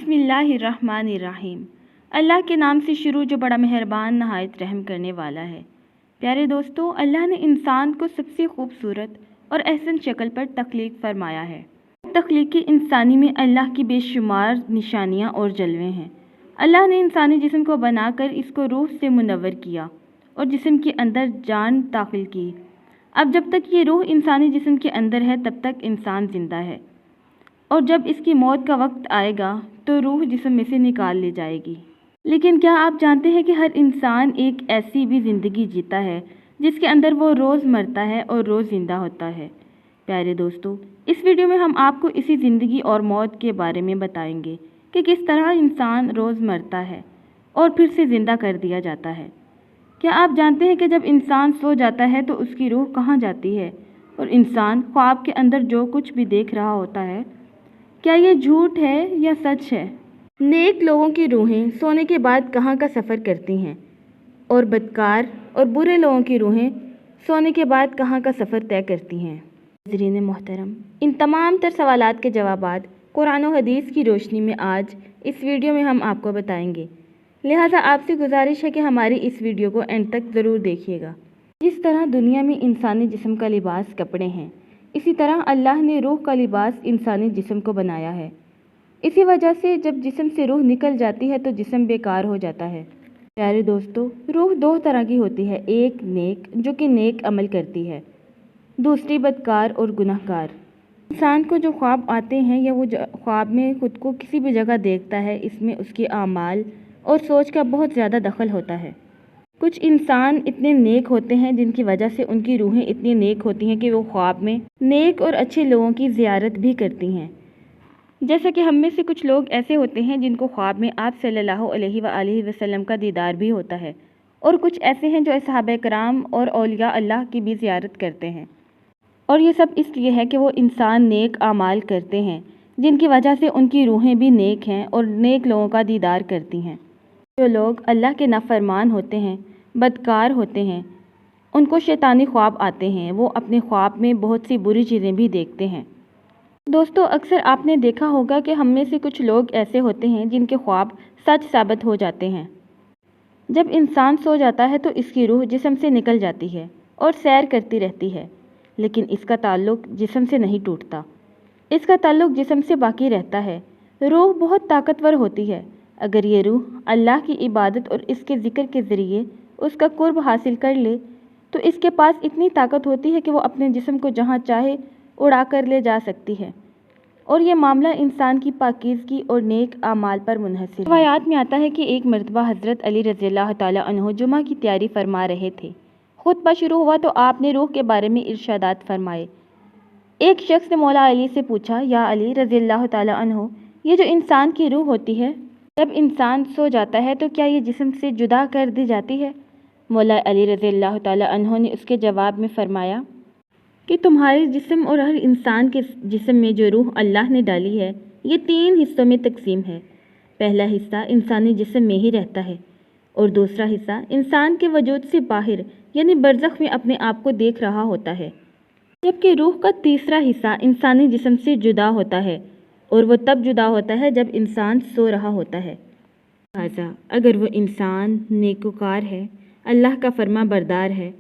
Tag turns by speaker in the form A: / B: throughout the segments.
A: बिस्मिल्लाहिर्रहमानिर्रहीम। अल्लाह के नाम से शुरू जो बड़ा मेहरबान नहायत रहम करने वाला है। प्यारे दोस्तों, अल्लाह ने इंसान को सबसे खूबसूरत और अहसन शक्ल पर तख्लीक फरमाया है। तख्लीकी इंसानी में अल्लाह की बेशुमार निशानियाँ और जलवे हैं। अल्लाह ने इंसानी जिस्म को बनाकर इसको रूह से मुनव्वर किया और जिस्म के अंदर जान दाखिल की। अब जब तक ये रूह इंसानी जिस्म के अंदर है तब तक इंसान ज़िंदा है, और जब इसकी मौत का वक्त आएगा तो रूह जिस्म में से निकाल ली जाएगी। लेकिन क्या आप जानते हैं कि हर इंसान एक ऐसी भी ज़िंदगी जीता है जिसके अंदर वो रोज़ मरता है और रोज़ ज़िंदा होता है। प्यारे दोस्तों, इस वीडियो में हम आपको इसी ज़िंदगी और मौत के बारे में बताएंगे कि किस तरह इंसान रोज़ मरता है और फिर से ज़िंदा कर दिया जाता है। क्या आप जानते हैं कि जब इंसान सो जाता है तो उसकी रूह कहाँ जाती है, और इंसान ख्वाब के अंदर जो कुछ भी देख रहा होता है क्या ये झूठ है या सच है? नेक लोगों की रूहें सोने के बाद कहाँ का सफ़र करती हैं, और बदकार और बुरे लोगों की रूहें सोने के बाद कहाँ का सफ़र तय करती हैं। नाज़रीन मोहतरम, इन तमाम तर सवालात के जवाबात कुरान और हदीस की रोशनी में आज इस वीडियो में हम आपको बताएंगे। लिहाजा आपसे गुजारिश है कि हमारी इस वीडियो को एंड तक ज़रूर देखिएगा। जिस तरह दुनिया में इंसानी जिस्म का लिबास कपड़े हैं, इसी तरह अल्लाह ने रूह का लिबास इंसानी जिस्म को बनाया है। इसी वजह से जब जिस्म से रूह निकल जाती है तो जिस्म बेकार हो जाता है। प्यारे दोस्तों, रूह दो तरह की होती है, एक नेक जो कि नेक अमल करती है, दूसरी बदकार और गुनाहगार। इंसान को जो ख्वाब आते हैं या वो ख्वाब में खुद को किसी भी जगह देखता है, इसमें उसके आमाल और सोच का बहुत ज़्यादा दखल होता है। कुछ इंसान इतने नेक होते हैं जिनकी वजह से उनकी रूहें इतनी नेक होती हैं कि वो ख्वाब में नेक और अच्छे लोगों की ज़ियारत भी करती हैं। जैसा कि हम में से कुछ लोग ऐसे होते हैं जिनको ख्वाब में आप सल्लल्लाहु अलैहि वसल्लम का दीदार भी होता है, और कुछ ऐसे हैं जो असहाबे कराम और औलिया अल्लाह की भी ज़ियारत करते हैं। और ये सब इसलिए है कि वो इंसान नेक आमाल करते हैं जिनकी वजह से उनकी रूहें भी नेक हैं और नेक लोगों का दीदार करती हैं। जो लोग अल्लाह के नाफरमान होते हैं, बदकार होते हैं, उनको शैतानी ख्वाब आते हैं। वो अपने ख्वाब में बहुत सी बुरी चीज़ें भी देखते हैं। दोस्तों, अक्सर आपने देखा होगा कि हम में से कुछ लोग ऐसे होते हैं जिनके ख्वाब सच साबित हो जाते हैं। जब इंसान सो जाता है तो इसकी रूह जिस्म से निकल जाती है और सैर करती रहती है, लेकिन इसका ताल्लुक़ जिस्म से नहीं टूटता, इसका ताल्लुक़ जिस्म से बाकी रहता है। रूह बहुत ताकतवर होती है। अगर ये रूह अल्लाह की इबादत और इसके ज़िक्र के ज़रिए उसका कुर्ब हासिल कर ले तो इसके पास इतनी ताकत होती है कि वो अपने जिस्म को जहाँ चाहे उड़ा कर ले जा सकती है। और ये मामला इंसान की पाकीज़गी और नेक आमाल पर मुनहसर है। रिवायात में आता है कि एक मरतबा हज़रत अली रज़ियल्लाहु ताला अन्हु जुमा की तैयारी फरमा रहे थे। खुतबा शुरू हुआ तो आपने रूह के बारे में इरशादात फरमाए। एक शख्स ने मौला अली से पूछा, या अली रज़ियल्लाहु ताला अन्हु, ये जो इंसान की रूह होती है जब इंसान सो जाता है तो क्या ये जिस्म से जुदा कर दी जाती है? मौला अली रज़ियल्लाहु ताला अन्हु ने उसके जवाब में फ़रमाया कि तुम्हारे जिस्म और हर इंसान के जिस्म में जो रूह अल्लाह ने डाली है ये 3 हिस्सों में तकसीम है। पहला हिस्सा इंसानी जिस्म में ही रहता है, और दूसरा हिस्सा इंसान के वजूद से बाहर यानी बरज़ख में अपने आप को देख रहा होता है, जबकि रूह का तीसरा हिस्सा इंसानी जिस्म से जुदा होता है, और वो तब जुदा होता है जब इंसान सो रहा होता है। लिहाजा अगर वो इंसान नेकोकार है, अल्लाह का फरमा बरदार है,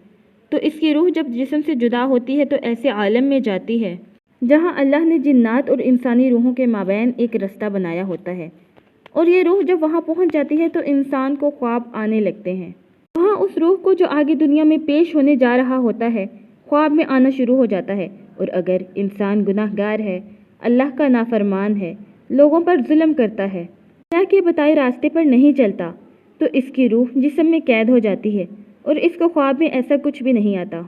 A: तो इसकी रूह जब जिस्म से जुदा होती है तो ऐसे आलम में जाती है जहां अल्लाह ने जिन्नात और इंसानी रूहों के माबैन एक रास्ता बनाया होता है। और ये रूह जब वहां पहुंच जाती है तो इंसान को ख्वाब आने लगते हैं। वहां उस रूह को जो आगे दुनिया में पेश होने जा रहा होता है ख्वाब में आना शुरू हो जाता है। और अगर इंसान गुनाहगार है, अल्लाह का नाफरमान है, लोगों पर जुल्म करता है, अल्लाह के बताए रास्ते पर नहीं चलता, तो इसकी रूह जिस्म में कैद हो जाती है और इसको ख्वाब में ऐसा कुछ भी नहीं आता।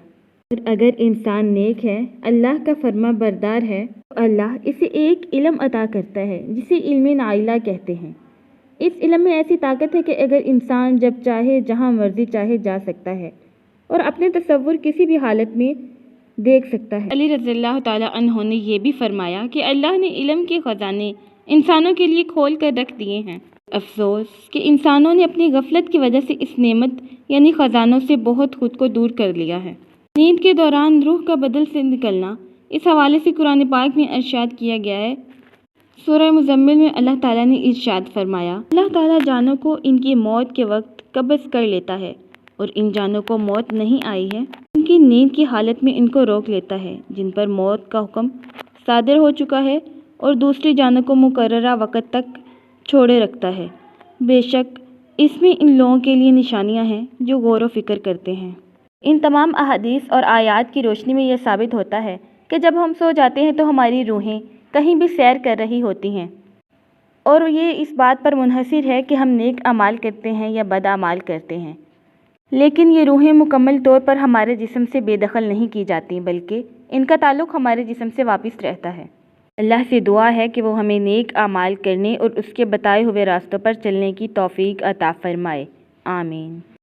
A: और अगर इंसान नेक है, अल्लाह का फरमा बरदार है, तो अल्लाह इसे एक इल्म अता करता है जिसे इल्म नाइला कहते हैं। इस इल्म में ऐसी ताकत है कि अगर इंसान जब चाहे जहाँ मर्जी चाहे जा सकता है और अपने तसव्वुर किसी भी हालत में देख सकता है। अली रज़ियल्लाहु ताला अन्हु ने यह भी फरमाया कि अल्लाह ने इल्म के ख़जाने इंसानों के लिए खोल कर रख दिए हैं। अफसोस कि इंसानों ने अपनी गफलत की वजह से इस नेमत यानी ख़जानों से बहुत खुद को दूर कर लिया है। नींद के दौरान रूह का बदल से निकलना, इस हवाले से कुरान पाक में इरशाद किया गया है سورہ مزمل میں اللہ تعالیٰ نے ارشاد فرمایا، اللہ تعالیٰ جانوں کو ان کی موت کے وقت قبض کر لیتا ہے اور ان جانوں کو موت نہیں آئی ہے ان کی نیند کی حالت میں ان کو روک لیتا ہے جن پر موت کا حکم صادر ہو چکا ہے اور دوسری جانوں کو مقررہ وقت تک چھوڑے رکھتا ہے۔ بے شک اس میں ان لوگوں کے لیے نشانیاں ہیں جو غور و فکر کرتے ہیں۔ ان تمام احادیث اور آیات کی روشنی میں یہ ثابت ہوتا ہے کہ جب ہم سو جاتے ہیں تو ہماری روحیں کہیں بھی سیر کر رہی ہوتی ہیں، اور یہ اس بات پر منحصر ہے کہ ہم نیک اعمال کرتے ہیں یا بد اعمال کرتے ہیں، لیکن یہ روحیں مکمل طور پر ہمارے جسم سے بے دخل نہیں کی جاتی بلکہ ان کا تعلق ہمارے جسم سے واپس رہتا ہے۔ اللہ سے دعا ہے کہ وہ ہمیں نیک اعمال کرنے اور اس کے بتائے ہوئے راستوں پر چلنے کی توفیق عطا فرمائے، آمین۔